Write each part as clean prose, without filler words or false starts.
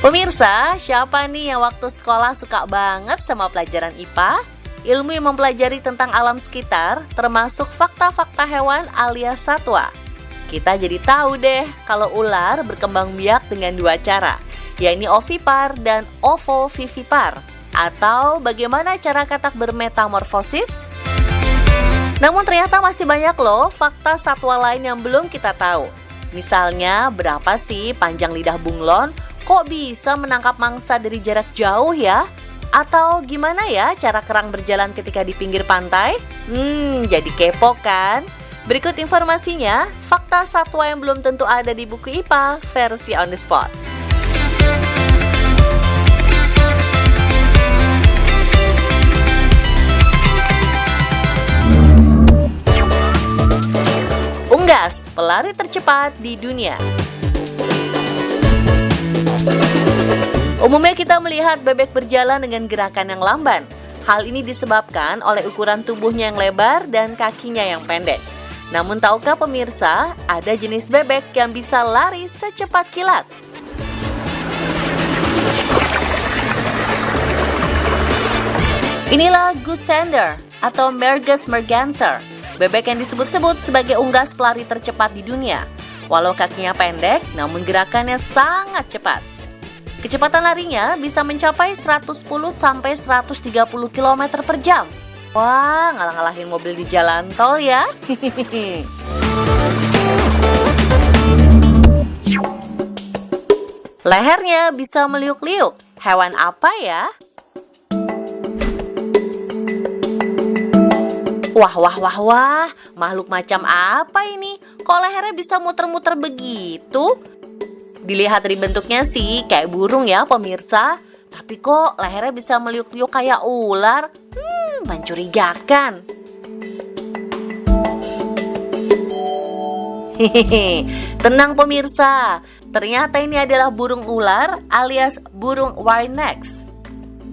Pemirsa, siapa nih yang waktu sekolah suka banget sama pelajaran IPA? Ilmu yang mempelajari tentang alam sekitar, termasuk fakta-fakta hewan alias satwa. Kita jadi tahu deh kalau ular berkembang biak dengan dua cara, yakni ovipar dan ovovivipar, atau bagaimana cara katak bermetamorfosis. Namun ternyata masih banyak loh fakta satwa lain yang belum kita tahu. Misalnya, berapa sih panjang lidah bunglon? Kok bisa menangkap mangsa dari jarak jauh ya? Atau gimana ya cara kerang berjalan ketika di pinggir pantai? Jadi kepo kan? Berikut informasinya, fakta satwa yang belum tentu ada di buku IPA versi on the spot. Unggas, pelari tercepat di dunia. Umumnya kita melihat bebek berjalan dengan gerakan yang lamban. Hal ini disebabkan oleh ukuran tubuhnya yang lebar dan kakinya yang pendek. Namun tahukah pemirsa, ada jenis bebek yang bisa lari secepat kilat? Inilah goose sander atau Mergus merganser, bebek yang disebut-sebut sebagai unggas pelari tercepat di dunia. Walau kakinya pendek, namun gerakannya sangat cepat. Kecepatan larinya bisa mencapai 110 sampai 130 km per jam. Wah, ngalah-ngalahin mobil di jalan tol ya. Lehernya bisa meliuk-liuk. Hewan apa ya? Wah, makhluk macam apa ini? Kok lehernya bisa muter-muter begitu? Dilihat dari bentuknya sih kayak burung ya pemirsa. Tapi kok lehernya bisa meliuk-liuk kayak ular? Mencurigakan. Tenang pemirsa, ternyata ini adalah burung ular alias burung wire-necks.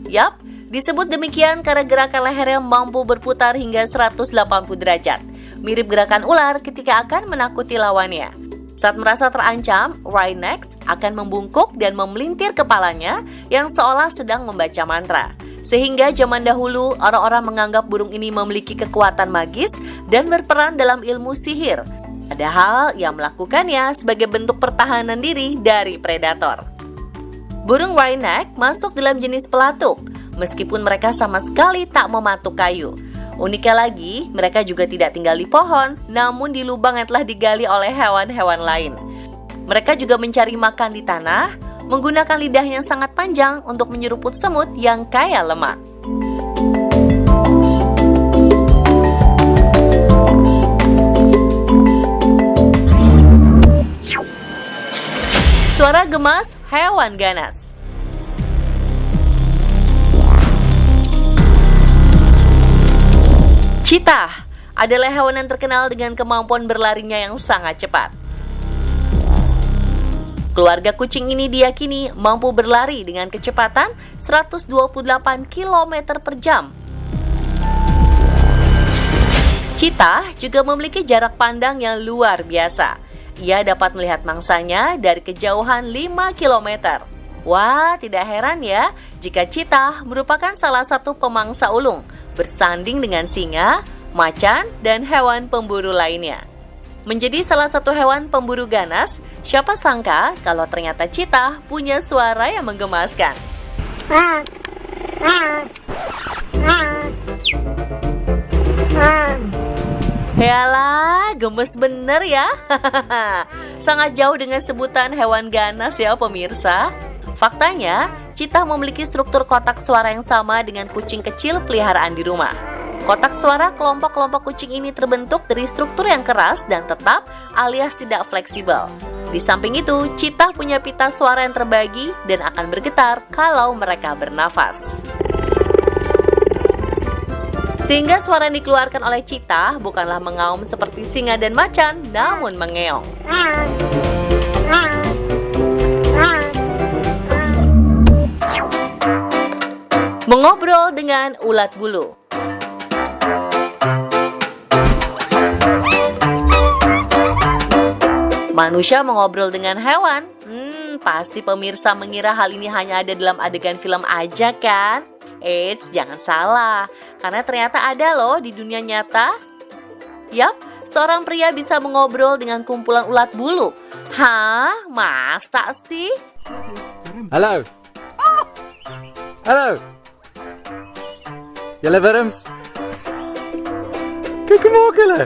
Yap, disebut demikian karena gerakan lehernya mampu berputar hingga 180 derajat. Mirip gerakan ular ketika akan menakuti lawannya. Saat merasa terancam, wire-necks akan membungkuk dan memelintir kepalanya yang seolah sedang membaca mantra. Sehingga zaman dahulu, orang-orang menganggap burung ini memiliki kekuatan magis dan berperan dalam ilmu sihir. Padahal ia melakukannya sebagai bentuk pertahanan diri dari predator. Burung wire-neck masuk dalam jenis pelatuk, meskipun mereka sama sekali tak mematuk kayu. Uniknya lagi, mereka juga tidak tinggal di pohon, namun di lubang yang telah digali oleh hewan-hewan lain. Mereka juga mencari makan di tanah, menggunakan lidah yang sangat panjang untuk menyeruput semut yang kaya lemak. Suara gemas hewan ganas. Cheetah adalah hewan yang terkenal dengan kemampuan berlarinya yang sangat cepat. Keluarga kucing ini diyakini mampu berlari dengan kecepatan 128 km per jam. Cheetah juga memiliki jarak pandang yang luar biasa. Ia dapat melihat mangsanya dari kejauhan 5 km. Wah, tidak heran ya jika cheetah merupakan salah satu pemangsa ulung, bersanding dengan singa, macan, dan hewan pemburu lainnya. Menjadi salah satu hewan pemburu ganas, siapa sangka kalau ternyata cheetah punya suara yang menggemaskan. Yalah, gemes bener ya. Sangat jauh dengan sebutan hewan ganas ya pemirsa. Faktanya, cheetah memiliki struktur kotak suara yang sama dengan kucing kecil peliharaan di rumah. Kotak suara kelompok-kelompok kucing ini terbentuk dari struktur yang keras dan tetap alias tidak fleksibel. Di samping itu, cheetah punya pita suara yang terbagi dan akan bergetar kalau mereka bernafas. Sehingga suara yang dikeluarkan oleh cheetah bukanlah mengaum seperti singa dan macan, namun mengeong. Mengobrol dengan ulat bulu. Manusia mengobrol dengan hewan. Pasti pemirsa mengira hal ini hanya ada dalam adegan film aja kan? Eits, jangan salah, karena ternyata ada loh di dunia nyata. Yap, seorang pria bisa mengobrol dengan kumpulan ulat bulu. Hah? Masa sih? Halo. Halo. Jelle Wurms. Kijk omhoog, Jelle.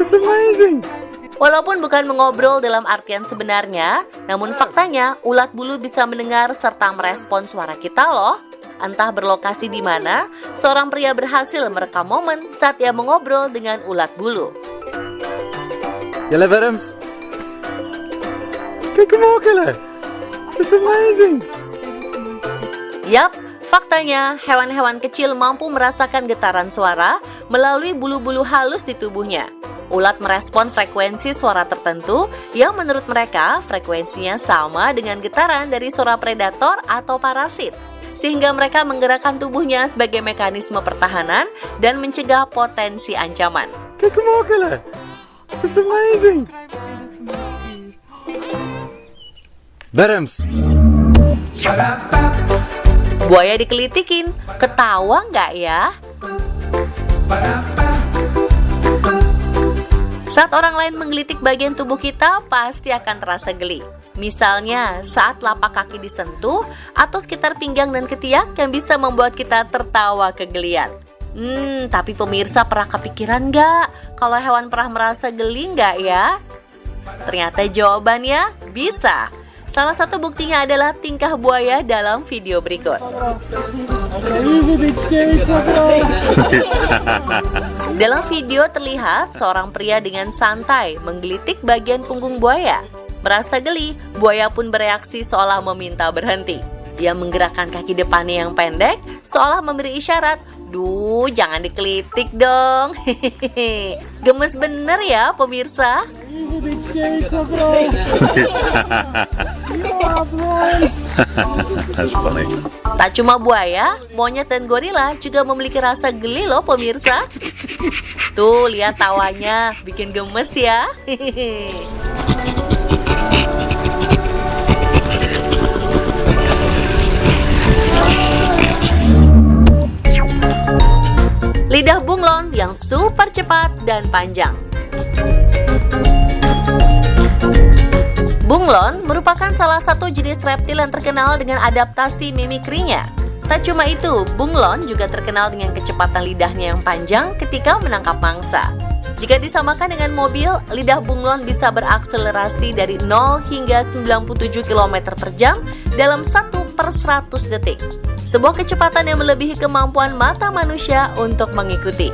It's amazing. Walaupun bukan mengobrol dalam artian sebenarnya, namun faktanya ulat bulu bisa mendengar serta merespon suara kita loh. Entah berlokasi di mana, seorang pria berhasil merekam momen saat ia mengobrol dengan ulat bulu. Jelle Wurms. Kijk omhoog, Jelle. It's amazing. Yap, faktanya hewan-hewan kecil mampu merasakan getaran suara melalui bulu-bulu halus di tubuhnya. Ulat merespon frekuensi suara tertentu yang menurut mereka frekuensinya sama dengan getaran dari suara predator atau parasit. Sehingga mereka menggerakkan tubuhnya sebagai mekanisme pertahanan dan mencegah potensi ancaman. Kijk omhoog, Jelle. It's amazing. Wurms. Buaya dikelitikin, ketawa nggak ya? Saat orang lain menggelitik bagian tubuh kita, pasti akan terasa geli. Misalnya, saat lapak kaki disentuh, atau sekitar pinggang dan ketiak yang bisa membuat kita tertawa kegelian. Tapi pemirsa pernah kepikiran nggak kalau hewan pernah merasa geli nggak ya? Ternyata jawabannya bisa. Salah satu buktinya adalah tingkah buaya dalam video berikut. Dalam video terlihat seorang pria dengan santai menggelitik bagian punggung buaya. Merasa geli, buaya pun bereaksi seolah meminta berhenti. Ia menggerakkan kaki depannya yang pendek, seolah memberi isyarat, "Duh, jangan dikelitik dong." Gemes bener ya pemirsa. That's funny. Tak cuma buaya, monyet dan gorila juga memiliki rasa geli loh pemirsa. Tuh, lihat tawanya, bikin gemes ya. Lidah bunglon yang super cepat dan panjang. Bunglon merupakan salah satu jenis reptil yang terkenal dengan adaptasi mimikrinya. Tak cuma itu, bunglon juga terkenal dengan kecepatan lidahnya yang panjang ketika menangkap mangsa. Jika disamakan dengan mobil, lidah bunglon bisa berakselerasi dari 0 hingga 97 km per jam dalam 1/100 detik. Sebuah kecepatan yang melebihi kemampuan mata manusia untuk mengikuti.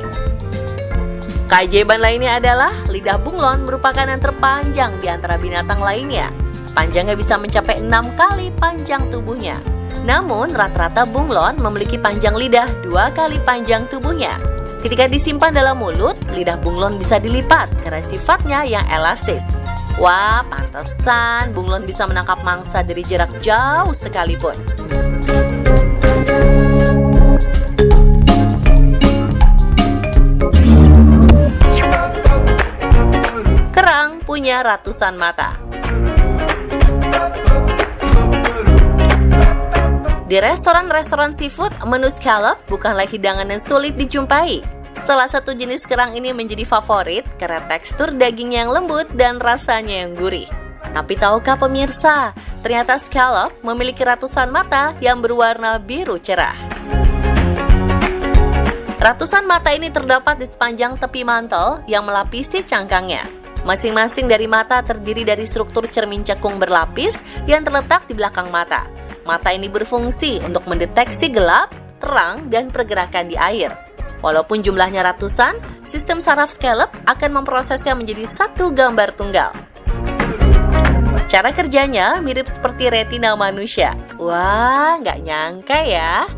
Keajaiban lainnya adalah lidah bunglon merupakan yang terpanjang di antara binatang lainnya. Panjangnya bisa mencapai 6 kali panjang tubuhnya. Namun rata-rata bunglon memiliki panjang lidah 2 kali panjang tubuhnya. Ketika disimpan dalam mulut, lidah bunglon bisa dilipat karena sifatnya yang elastis. Wah, pantesan bunglon bisa menangkap mangsa dari jarak jauh sekalipun. Kerang punya ratusan mata. Di restoran-restoran seafood, menu scallop bukanlah hidangan yang sulit dijumpai. Salah satu jenis kerang ini menjadi favorit karena tekstur dagingnya yang lembut dan rasanya yang gurih. Tapi tahukah pemirsa, ternyata scallop memiliki ratusan mata yang berwarna biru cerah. Ratusan mata ini terdapat di sepanjang tepi mantel yang melapisi cangkangnya. Masing-masing dari mata terdiri dari struktur cermin cekung berlapis yang terletak di belakang mata. Mata ini berfungsi untuk mendeteksi gelap, terang, dan pergerakan di air. Walaupun jumlahnya ratusan, sistem saraf scallop akan memprosesnya menjadi satu gambar tunggal. Cara kerjanya mirip seperti retina manusia. Wah, nggak nyangka ya.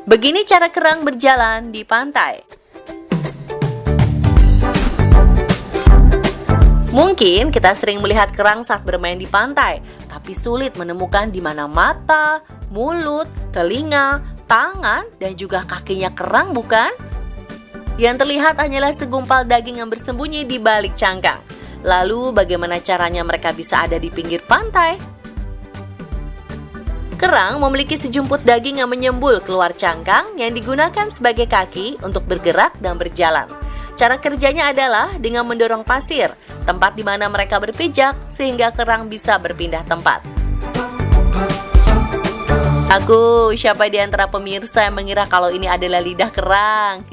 Begini cara kerang berjalan di pantai. Mungkin kita sering melihat kerang saat bermain di pantai, tapi sulit menemukan di mana mata, mulut, telinga, tangan, dan juga kakinya kerang, bukan? Yang terlihat hanyalah segumpal daging yang bersembunyi di balik cangkang. Lalu bagaimana caranya mereka bisa ada di pinggir pantai? Kerang memiliki sejumput daging yang menyembul keluar cangkang yang digunakan sebagai kaki untuk bergerak dan berjalan. Cara kerjanya adalah dengan mendorong pasir, tempat di mana mereka berpijak sehingga kerang bisa berpindah tempat. Siapa di antara pemirsa yang mengira kalau ini adalah lidah kerang?